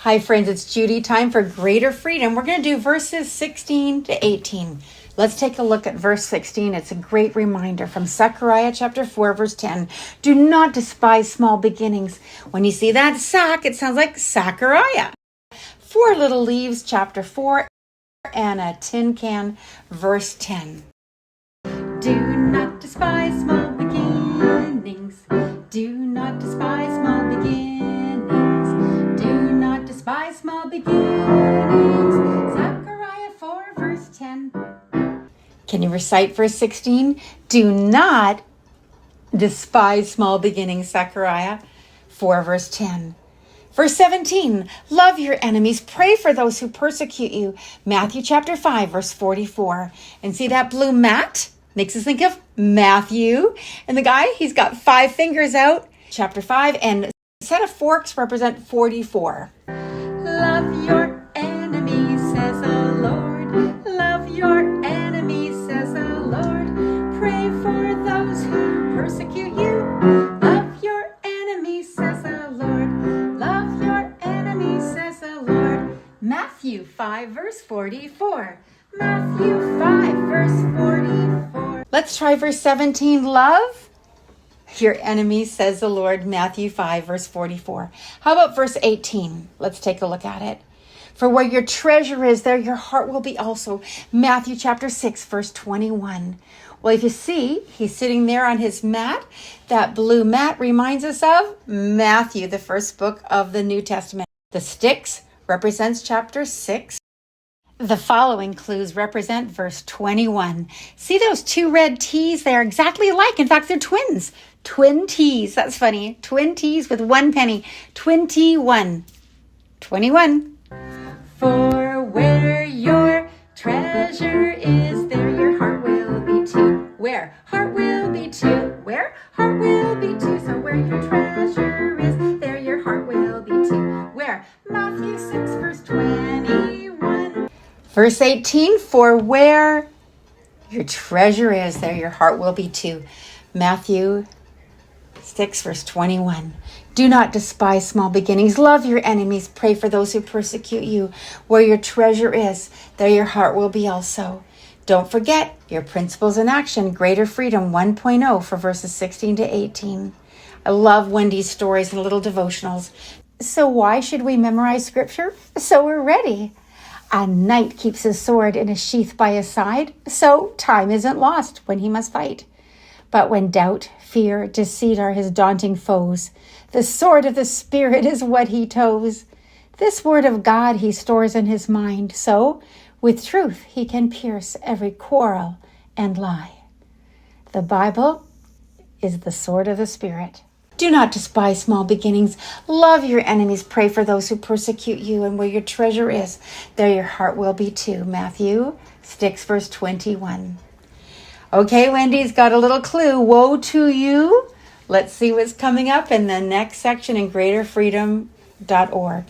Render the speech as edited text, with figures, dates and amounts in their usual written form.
Hi friends, it's Judy. Time for greater freedom. We're going to do verses 16 to 18. Let's take a look at verse 16. It's a great reminder from Zechariah chapter 4, verse 10. Do not despise small beginnings. When you see that sack, it sounds like Zechariah. 4 little leaves, chapter 4, and a tin can, verse 10. Do not despise small beginnings. Do not despise small beginnings. Do not despise small beginnings. Zechariah 4, verse 10. Can you recite verse 16? Do not despise small beginnings, Zechariah 4, verse 10. Verse 17, love your enemies, pray for those who persecute you. Matthew chapter 5, verse 44. And see that blue mat? Makes us think of Matthew. And the guy, he's got 5 fingers out. Chapter 5, and a set of forks represent 44. Love your enemies, says the Lord. Love your enemies, says the Lord. Pray for those who persecute you. Love your enemies, says the Lord. Love your enemies, says the Lord. Matthew 5, verse 44. Matthew 5, verse 44. Let's try verse 17. Love your enemies, says the Lord. Matthew 5, verse 44. How about verse 18? Let's take a look at it. For where your treasure is, there your heart will be also. Matthew chapter 6, verse 21. Well, if you see, he's sitting there on his mat. That blue mat reminds us of Matthew, the first book of the New Testament. The sticks represents chapter 6. The following clues represent verse 21. See those 2 red T's? They're exactly alike. In fact, they're twins. Twin T's. That's funny. Twin T's with 1 penny. 21. 21. For where your treasure is, there your heart will be too. Where? Heart will be too. Where? Heart will be too. So where your treasure is, there your heart will be too. Where? Matthew 6, verse 21. Verse 18, for where your treasure is, there your heart will be too. Matthew 6, verse 21. Do not despise small beginnings. Love your enemies. Pray for those who persecute you. Where your treasure is, there your heart will be also. Don't forget your principles in action, Greater Freedom 1.0 for verses 16 to 18. I love Wendy's stories and little devotionals. So why should we memorize scripture? So we're ready. A knight keeps his sword in a sheath by his side, so time isn't lost when he must fight. But when doubt, fear, deceit are his daunting foes, the sword of the Spirit is what he tows. This word of God he stores in his mind, so with truth he can pierce every quarrel and lie. The Bible is the sword of the Spirit. Do not despise small beginnings. Love your enemies. Pray for those who persecute you. And where your treasure is, there your heart will be too. Matthew 6, verse 21. Okay, Wendy's got a little clue. Woe to you. Let's see what's coming up in the next section in greaterfreedom.org.